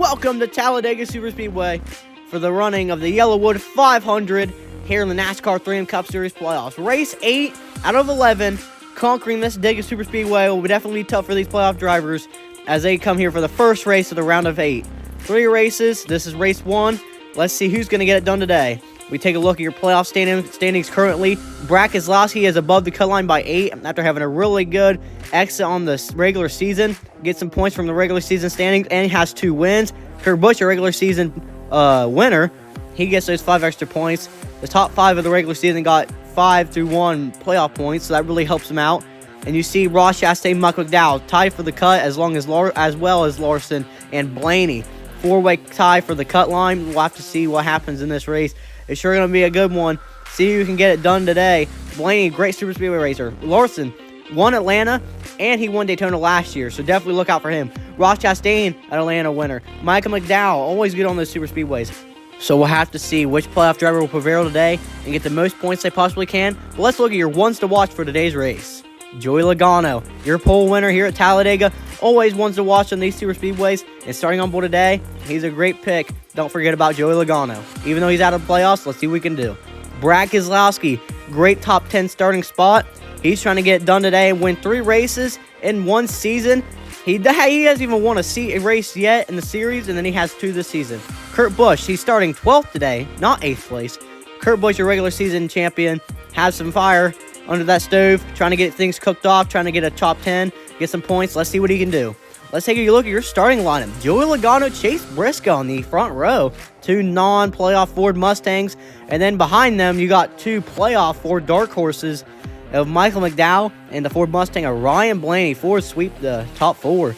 welcome to Talladega Superspeedway for the running of the Yellowwood 500 here in the NASCAR 3M Cup Series playoffs. Race 8 out of 11, conquering this Talladega Superspeedway will definitely be tough for these playoff drivers as they come here for the first race of the round of 8. 3 races, this is race 1. Let's see who's going to get it done today. We take a look at your playoff standings currently. Brad Keselowski is above the cut line by 8 after having a really good exit on the regular season. Gets some points from the regular season standings, and he has 2 wins. Kyle Busch, a regular season winner, he gets those 5 extra points. The top 5 of the regular season got 5-1 playoff points, so that really helps him out. And you see Ross Chastain, Michael McDowell tied for the cut as well as Larson and Blaney. 4-way tie for the cut line. We'll have to see what happens in this race. It's sure going to be a good one. See who can get it done today. Blaney, great super speedway racer. Larson won Atlanta, and he won Daytona last year, so definitely look out for him. Ross Chastain, an Atlanta winner. Michael McDowell, always good on those super speedways. So we'll have to see which playoff driver will prevail today and get the most points they possibly can. But let's look at your ones to watch for today's race. Joey Logano, your pole winner here at Talladega. Always ones to watch on these super speedways. And starting on board today, he's a great pick. Don't forget about Joey Logano. Even though he's out of the playoffs, let's see what we can do. Brad Keselowski, great top 10 starting spot. He's trying to get it done today and win 3 races in 1 season. He hasn't even won a race yet in the series, and then he has 2 this season. Kyle Busch, he's starting 12th today, not 8th place. Kyle Busch, your regular season champion, has some fire under that stove, trying to get things cooked off, trying to get a top 10, get some points. Let's see what he can do. Let's take a look at your starting lineup. Joey Logano, Chase Briscoe in the front row. 2 non-playoff Ford Mustangs. And then behind them, you got 2 playoff Ford dark horses of Michael McDowell and the Ford Mustang of Ryan Blaney. Ford sweep the top 4.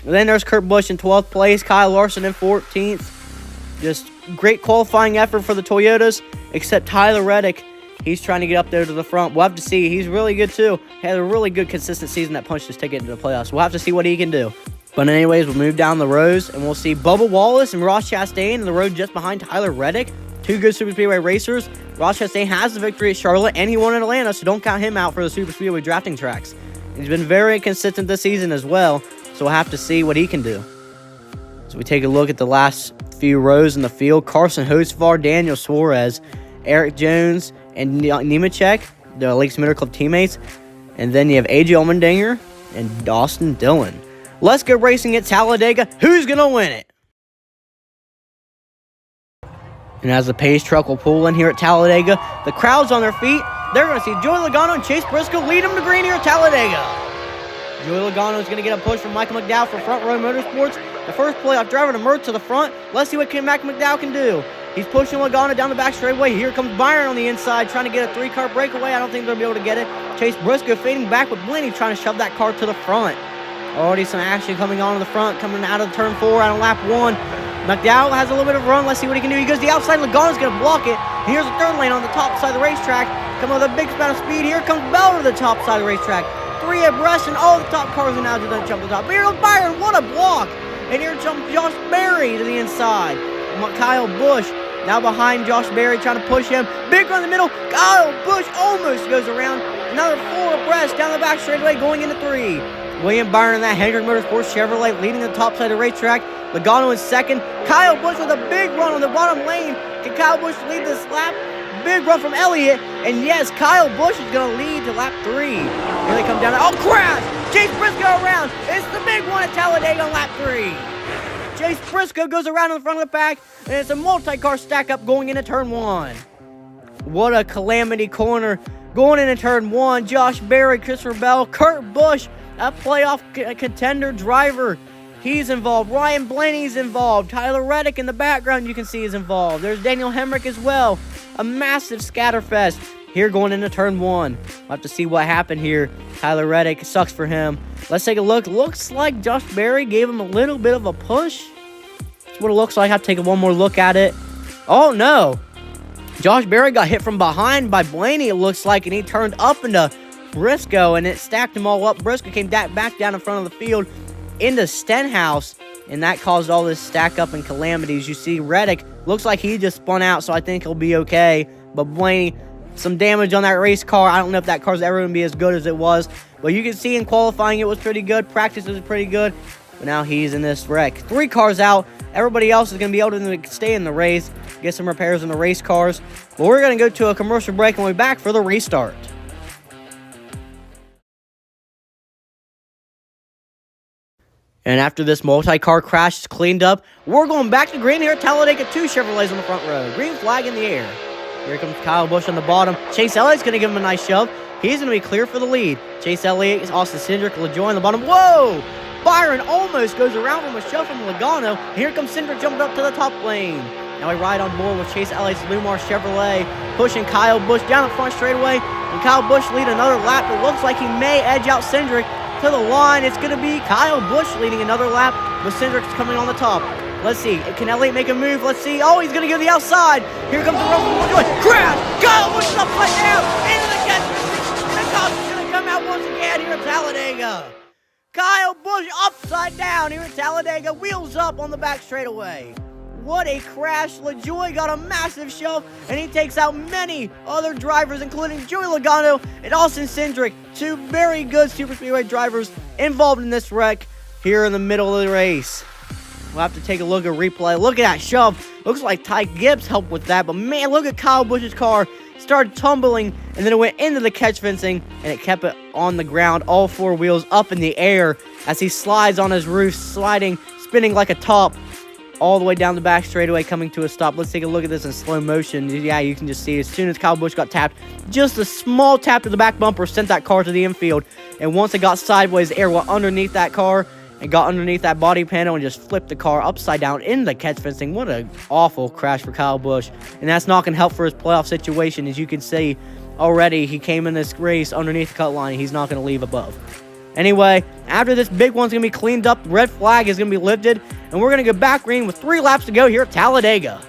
And then there's Kyle Busch in 12th place. Kyle Larson in 14th. Just great qualifying effort for the Toyotas, except Tyler Reddick. He's trying to get up there to the front. We'll have to see. He's really good, too. He had a really good, consistent season that punched his ticket into the playoffs. We'll have to see what he can do. But anyways, we'll move down the rows, and we'll see Bubba Wallace and Ross Chastain in the road just behind Tyler Reddick. 2 good Super Speedway racers. Ross Chastain has the victory at Charlotte, and he won in Atlanta, so don't count him out for the Super Speedway drafting tracks. He's been very consistent this season as well, so we'll have to see what he can do. So we take a look at the last few rows in the field. Carson Hocevar, Daniel Suarez, Eric Jones, and Nemechek, the Lakes Motor Club teammates. And then you have AJ Allmendinger and Austin Dillon. Let's go racing at Talladega. Who's going to win it? And as the Pace truck will pull in here at Talladega, the crowd's on their feet. They're going to see Joey Logano and Chase Briscoe lead them to green here at Talladega. Joey Logano is going to get a push from Michael McDowell for Front Row Motorsports. The first playoff driver to merge to the front. Let's see what Michael McDowell can do. He's pushing Logano down the back straightaway. Here comes Byron on the inside, trying to get a 3-car breakaway. I don't think they'll be able to get it. Chase Briscoe fading back with Blaney, trying to shove that car to the front. Already some action coming on in the front, coming out of turn 4 out on lap 1. McDowell has a little bit of run. Let's see what he can do. He goes to the outside. Logano's going to block it. Here's the third lane on the top side of the racetrack. Coming with a big amount of speed. Here comes Bell to the top side of the racetrack. 3 abreast, and all the top cars are now just going to jump to the top. But here goes Byron. What a block. And here jumps Josh Berry to the inside. Kyle Busch now behind Josh Berry, trying to push him. Big run in the middle. Kyle Busch almost goes around. Another 4 abreast down the back straightaway, going into 3. William Byron in that Hendrick Motorsports Chevrolet leading the top side of the racetrack. Logano in second. Kyle Busch with a big run on the bottom lane. Can Kyle Busch lead this lap? Big run from Elliott. And yes, Kyle Busch is going to lead to lap 3. Here they come down. Oh, crash! Chase Briscoe around. It's the big one at Talladega on lap 3. Chase Briscoe goes around in the front of the pack, and it's a multi-car stack-up going into turn 1. What a calamity corner. Going into turn 1, Josh Berry, Christopher Bell, Kyle Busch, a playoff contender driver. He's involved. Ryan Blaney's involved. Tyler Reddick in the background you can see is involved. There's Daniel Hemrick as well. A massive scatterfest here going into turn 1. We'll have to see what happened here. Tyler Reddick, sucks for him. Let's take a look. Looks like Josh Berry gave him a little bit of a push. That's what it looks like. I have to take one more look at it. Oh, no. Josh Berry got hit from behind by Blaney, it looks like, and he turned up into Briscoe, and it stacked them all up. Briscoe came back down in front of the field into Stenhouse, and that caused all this stack up and calamities. You see Reddick looks like he just spun out, so I think he'll be okay. But Blaney, some damage on that race car. I don't know if that car's ever going to be as good as it was, but you can see in qualifying it was pretty good. Practice was pretty good, but now he's in this wreck. 3 cars out. Everybody else is going to be able to stay in the race, get some repairs in the race cars. But we're going to go to a commercial break and we'll be back for the restart. And after this multi-car crash is cleaned up, we're going back to green here at Talladega. 2 Chevrolets on the front row. Green flag in the air. Here comes Kyle Busch on the bottom. Chase Elliott's going to give him a nice shove. He's going to be clear for the lead. Chase Elliott is Austin Cindric. LaJoy on the bottom. Whoa! Byron almost goes around from a shove from Logano. Here comes Cindric jumping up to the top lane. Now we ride on board with Chase Elliott's Lumar Chevrolet, pushing Kyle Busch down the front straightaway. And Kyle Busch lead another lap. It looks like he may edge out Cindric to the line. It's going to be Kyle Busch leading another lap with Cindric coming on the top. Let's see. Can Elliott make a move? Let's see. Oh, he's going to go to the outside. Here comes the run from LaJoy. Crash! Kyle Busch is upside down into the catch. And the cops is going to come out once again here at Talladega. Kyle Busch upside down here at Talladega. Wheels up on the back straightaway. What a crash. LaJoy got a massive shove, and he takes out many other drivers, including Joey Logano and Austin Cindric, 2 very good Super Speedway drivers involved in this wreck here in the middle of the race. We'll have to take a look at replay. Look at that shove. Looks like Ty Gibbs helped with that, but man, look at Kyle Busch's car. Started tumbling, and then it went into the catch fencing, and it kept it on the ground, all 4 wheels up in the air as he slides on his roof, sliding, spinning like a top, all the way down the back straightaway, coming to a stop. Let's take a look at this in slow motion. Yeah, you can just see as soon as Kyle Busch got tapped, just a small tap to the back bumper sent that car to the infield. And once it got sideways, the air went underneath that car and got underneath that body panel and just flipped the car upside down in the catch fencing. What an awful crash for Kyle Busch. And that's not going to help for his playoff situation. As you can see already, he came in this race underneath the cut line. He's not going to leave above. Anyway, after this big one's going to be cleaned up, the red flag is going to be lifted, and we're going to go back green with 3 laps to go here at Talladega.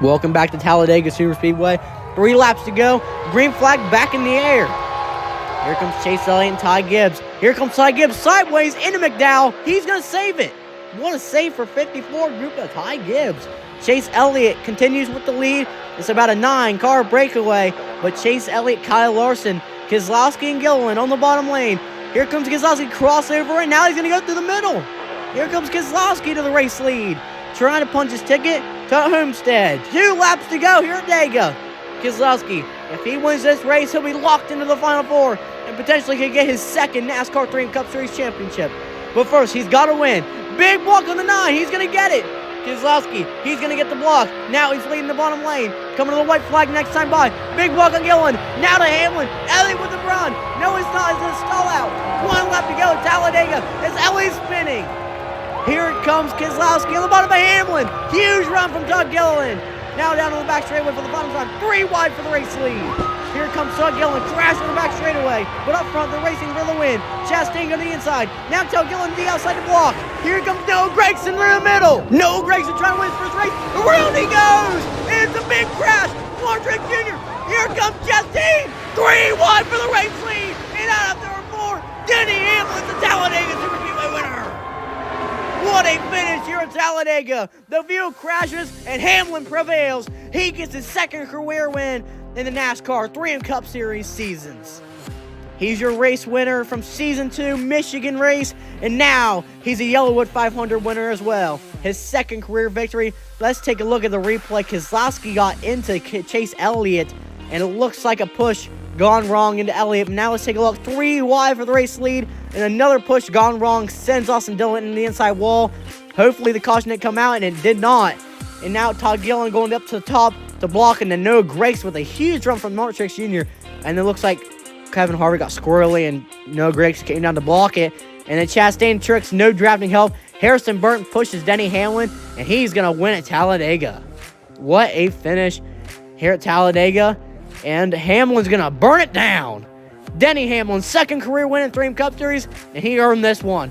Welcome back to Talladega Super Speedway. 3 laps to go. Green flag back in the air. Here comes Chase Elliott and Ty Gibbs. Here comes Ty Gibbs sideways into McDowell. He's going to save it. What a save for 54 group of Ty Gibbs. Chase Elliott continues with the lead. It's about a 9-car breakaway, but Chase Elliott, Kyle Larson, Keselowski, and Gilliland on the bottom lane. Here comes Keselowski, crossover, and now he's going to go through the middle. Here comes Keselowski to the race lead, trying to punch his ticket to Homestead. 2 laps to go here at Dega. Keselowski, if he wins this race, he'll be locked into the Final 4 and potentially could get his 2nd NASCAR 3 Cup Series championship. But first, he's got to win. Big block on the 9. He's going to get it. Keselowski, he's going to get the block. Now he's leading the bottom lane. Coming to the white flag next time by. Big block on Gilliland. Now to Hamlin. Elliott with the run. No, he's not. He's going to stall out. 1 lap to go at Talladega as Elliott's spinning. Here it comes Keselowski on the bottom of Hamlin. Huge run from Doug Gilliland. Now down on the back straightaway for the final time. 3 wide for the race lead. Here comes Doug Gilliland, crashing on the back straightaway. But up front, they're racing for the win. Chastain on the inside. Now Doug Gilliland to the outside to block. Here comes Noah Gragson through the middle. Noah Gragson trying to win his first race. Around he goes. It's a big crash. Martrick Jr. Here comes Chastain. 3 wide for the race lead. And out of number 4, Denny Hamlin, the Talladega Super Speedway winner. What a finish here at Talladega. The field crashes and Hamlin prevails. He gets his 2nd career win in the NASCAR 3 Cup Series seasons. He's your race winner from Season 2 Michigan race, and now he's a Yellowwood 500 winner as well. His 2nd career victory. Let's take a look at the replay. Keselowski got into Chase Elliott, and it looks like a push gone wrong into Elliott. Now let's take a look. 3 wide for the race lead, and another push gone wrong sends Austin Dillon in the inside wall. Hopefully the caution didn't come out, and it did not. And now Todd Gilliland going up to the top to block, and then Noah Gragson with a huge run from Mark Truex Jr. And it looks like Kevin Harvick got squirrely, and Noah Gragson came down to block it. And then Chastain Truex, no drafting help. Harrison Burton pushes Denny Hamlin, and he's going to win at Talladega. What a finish here at Talladega. And Hamlin's going to burn it down. Denny Hamlin's 2nd career win in 3 Cup Series, and he earned this one.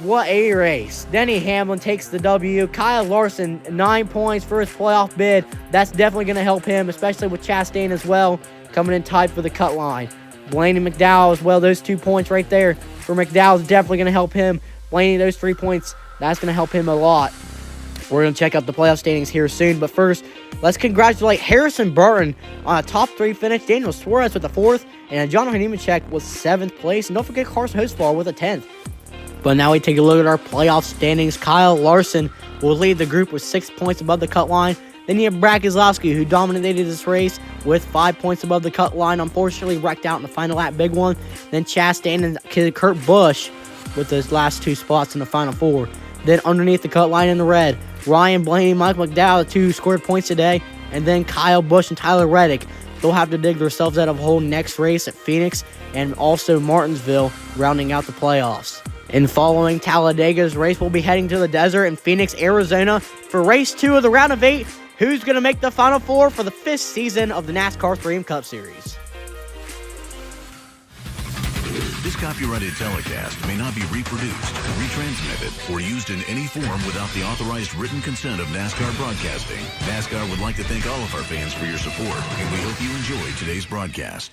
What a race. Denny Hamlin takes the W. Kyle Larson, 9 points for his playoff bid. That's definitely going to help him, especially with Chastain as well, coming in tied for the cut line. Blaney McDowell as well, those 2 points right there for McDowell is definitely going to help him. Blaney, those 3 points, that's going to help him a lot. We're going to check out the playoff standings here soon, but first, Let's congratulate Harrison Burton on a top 3 finish, Daniel Suarez with the 4th, and John Nemechek with 7th place. And don't forget Carson Hocevar with a 10th. But now we take a look at our playoff standings. Kyle Larson will lead the group with 6 points above the cut line. Then you have Brad Keselowski, who dominated this race with 5 points above the cut line. Unfortunately, wrecked out in the final lap, big one. Then Chastain and Kurt Busch with those last 2 spots in the final 4. Then underneath the cut line in the red, Ryan Blaney, Mike McDowell, the 2 scored points today. And then Kyle Busch and Tyler Reddick. They'll have to dig themselves out of a hole next race at Phoenix and also Martinsville, rounding out the playoffs. And following Talladega's race, we'll be heading to the desert in Phoenix, Arizona for race 2 of the round of 8. Who's going to make the Final 4 for the 5th season of the NASCAR 3M Cup Series? This copyrighted telecast may not be reproduced, retransmitted, or used in any form without the authorized written consent of NASCAR Broadcasting. NASCAR would like to thank all of our fans for your support, and we hope you enjoyed today's broadcast.